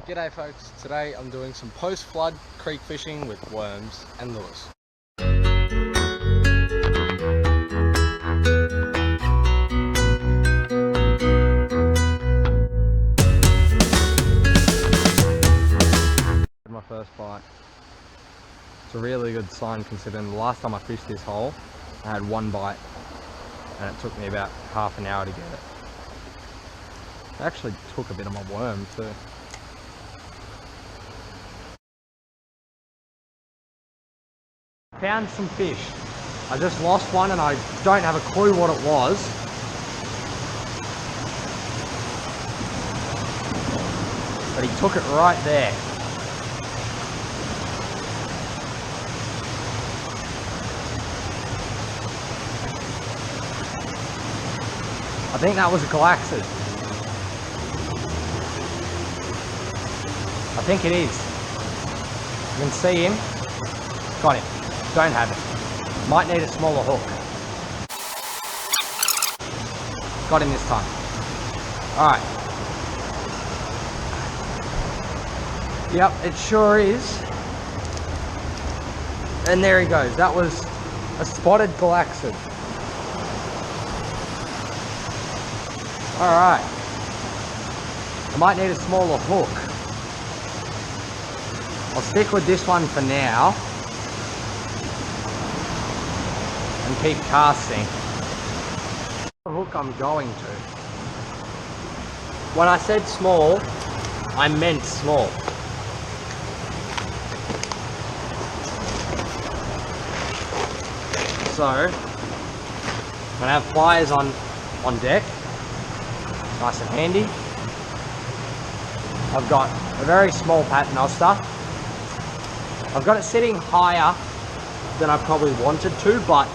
G'day folks, today I'm doing some post-flood creek fishing with worms and lures. My first bite. It's a really good sign considering the last time I fished this hole I had one bite and it took me about half an hour to get it. I actually took a bit of my worm too. Found some fish. I just lost one and I don't have a clue what it was. But he took it right there. I think that was a galaxid. I think it is. You can see him. Got him. Don't have it. Might need a smaller hook. Got him this time. Alright. Yep, it sure is. And there he goes. That was a spotted galaxid. Alright. I might need a smaller hook. I'll stick with this one for now. And keep casting. The hook I'm going to. When I said small, I meant small. So, when I have pliers on deck, nice and handy. I've got a very small paternoster. I've got it sitting higher than I probably wanted to, but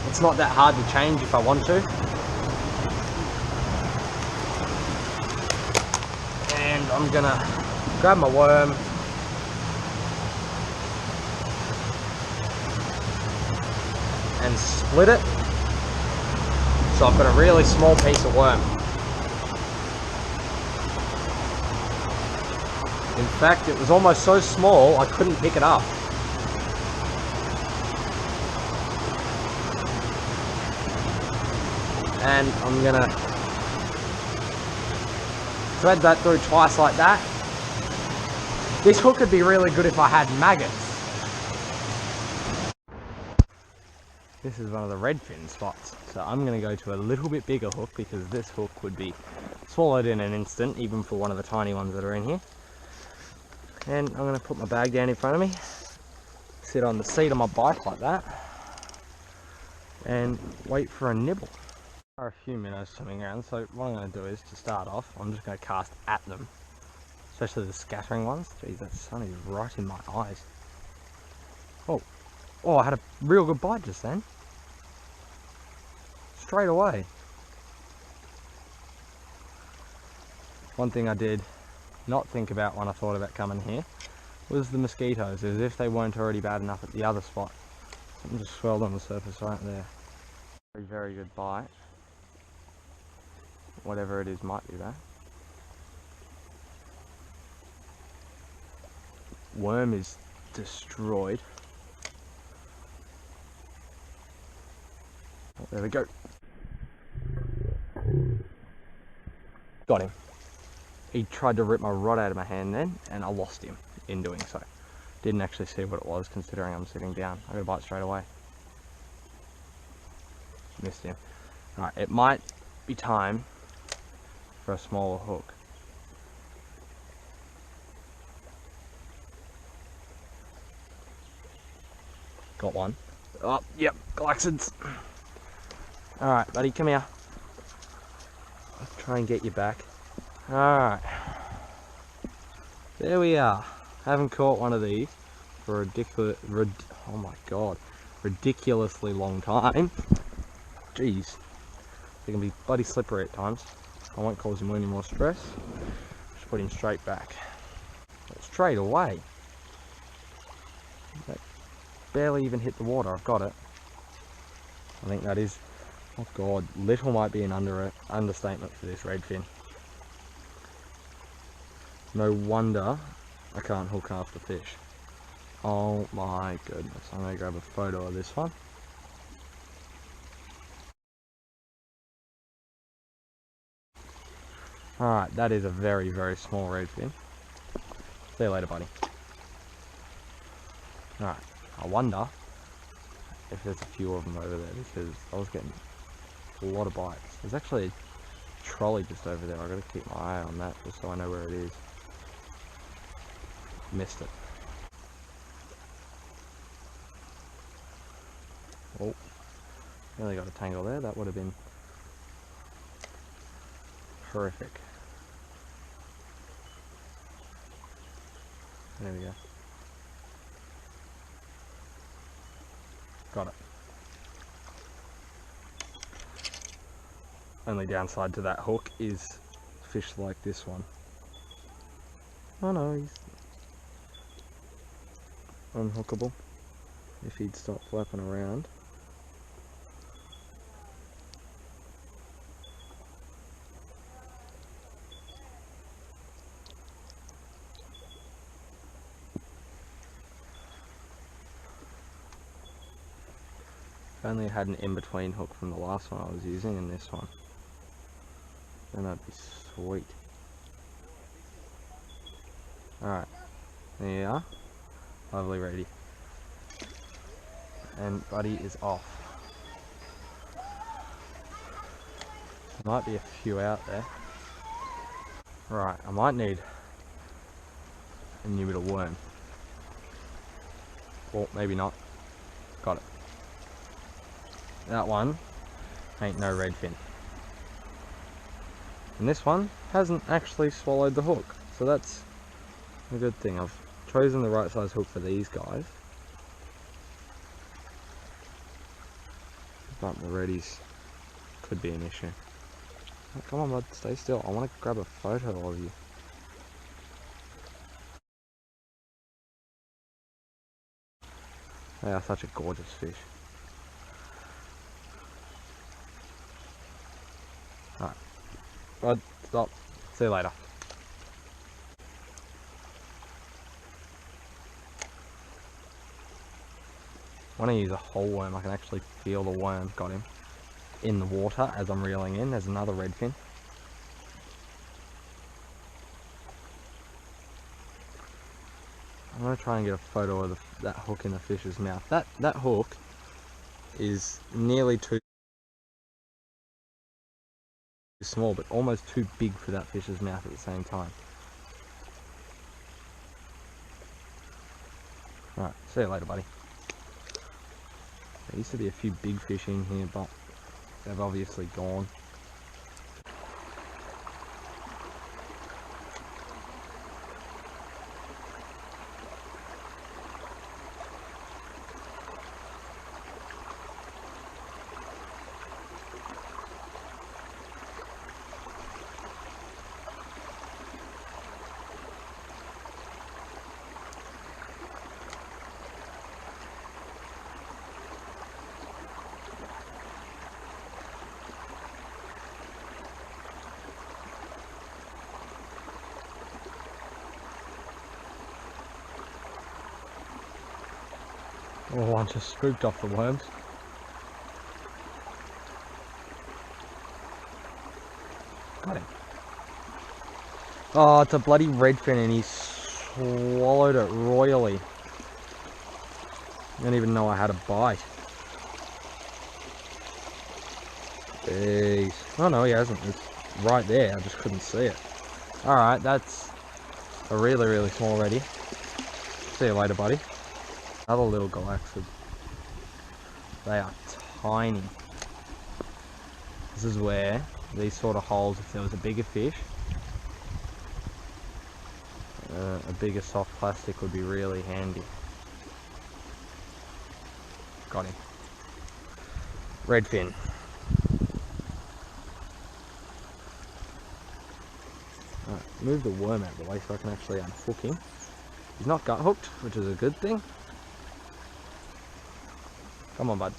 it's not that hard to change if I want to. And I'm gonna grab my worm. And split it. So I've got a really small piece of worm. In fact, it was almost so small I couldn't pick it up. And I'm gonna thread that through twice like that. This hook would be really good if I had maggots. This is one of the redfin spots, so I'm going to go to a little bit bigger hook because this hook would be swallowed in an instant, even for one of the tiny ones that are in here. And I'm going to put my bag down in front of me, sit on the seat of my bike like that, and wait for a nibble. There are a few minnows swimming around, so what I'm going to do is, to start off, I'm just going to cast at them, especially the scattering ones. Jeez, that sun is right in my eyes. Oh, I had a real good bite just then. Straight away. One thing I did not think about when I thought about coming here was the mosquitoes, as if they weren't already bad enough at the other spot. Something just swelled on the surface right there. Very, very good bite. Whatever it is might be that. Worm is destroyed. Oh, there we go. Got him. He tried to rip my rod out of my hand then, and I lost him in doing so. Didn't actually see what it was, considering I'm sitting down. I got a bite straight away. Missed him. Alright, it might be time for a smaller hook. Got one. Oh, yep, galaxids. Alright, buddy, come here. I'll try and get you back. Alright. There we are. Haven't caught one of these for a oh my god, ridiculously long time. Jeez. They can be bloody slippery at times. I won't cause him any more stress. Just put him straight back. Straight away. That barely even hit the water. I've got it. I think that is, oh god, little might be an understatement for this redfin. No wonder I can't hook after fish. Oh my goodness. I'm going to grab a photo of this one. Alright, that is a very, very small redfin. See you later, buddy. Alright, I wonder if there's a few of them over there, because I was getting a lot of bites. There's actually a trolley just over there. I've got to keep my eye on that just so I know where it is. Missed it. Oh, nearly got a tangle there. That would have been horrific. There we go. Got it. Only downside to that hook is fish like this one. Oh no, he's unhookable if he'd stop flapping around. If only I had an in-between hook from the last one I was using and this one, then that'd be sweet. Alright, there you are. Lovely ready. And buddy is off. There might be a few out there. Right, I might need a new bit of worm. Or maybe not. Got it. That one ain't no redfin. And this one hasn't actually swallowed the hook. So that's a good thing. I've chosen the right size hook for these guys. But the reddies could be an issue. Oh, come on bud, stay still. I want to grab a photo of you. They are such a gorgeous fish. Alright. Bud, stop. See you later. When I use a whole worm, I can actually feel the worm. Got him. In the water as I'm reeling in. There's another redfin. I'm going to try and get a photo of that hook in the fish's mouth. That hook is nearly too small, but almost too big for that fish's mouth at the same time. Alright, see you later, buddy. There used to be a few big fish in here, but they've obviously gone. Oh, I just spooked off the worms. Got him. Oh, it's a bloody redfin and he swallowed it royally. I didn't even know I had a bite. Jeez. Oh no, he hasn't. It's right there. I just couldn't see it. Alright, that's a really, really small reddy. See you later, buddy. Another little galaxid. They are tiny. This is where these sort of holes, if there was a bigger fish, a bigger soft plastic would be really handy. Got him. Redfin. Alright, move the worm out of the way so I can actually unhook him. He's not gut hooked, which is a good thing. Come on, bud.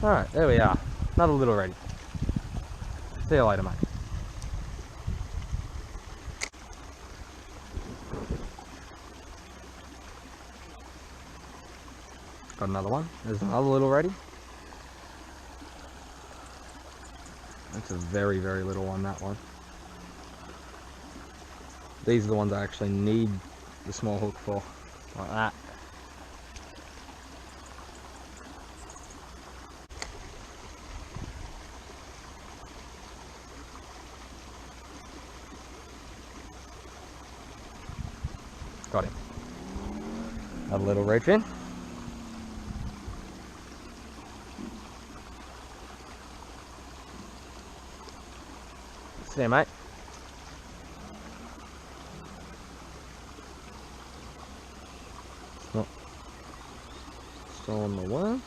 Alright, there we are. Another little reddy. See you later, mate. Got another one. There's another little reddy. That's a very, very little one, that one. These are the ones I actually need the small hook for. Like that. Got him. Another little redfin. See you, mate. Oh. Still on the worm.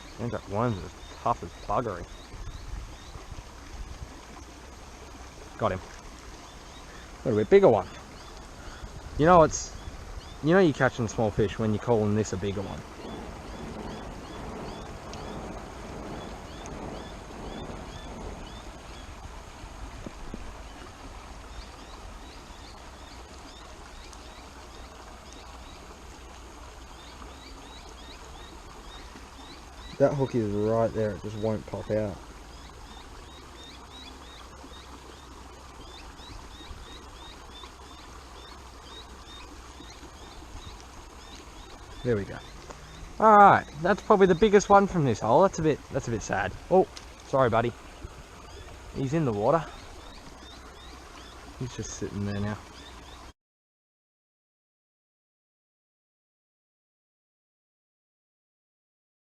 I think that worm's as tough as buggery. Got him. A little bit bigger one. You know you're catching small fish when you're calling this a bigger one. That hook is right there, it just won't pop out. There we go. Alright, that's probably the biggest one from this hole. That's a bit sad. Oh, sorry buddy. He's in the water. He's just sitting there now.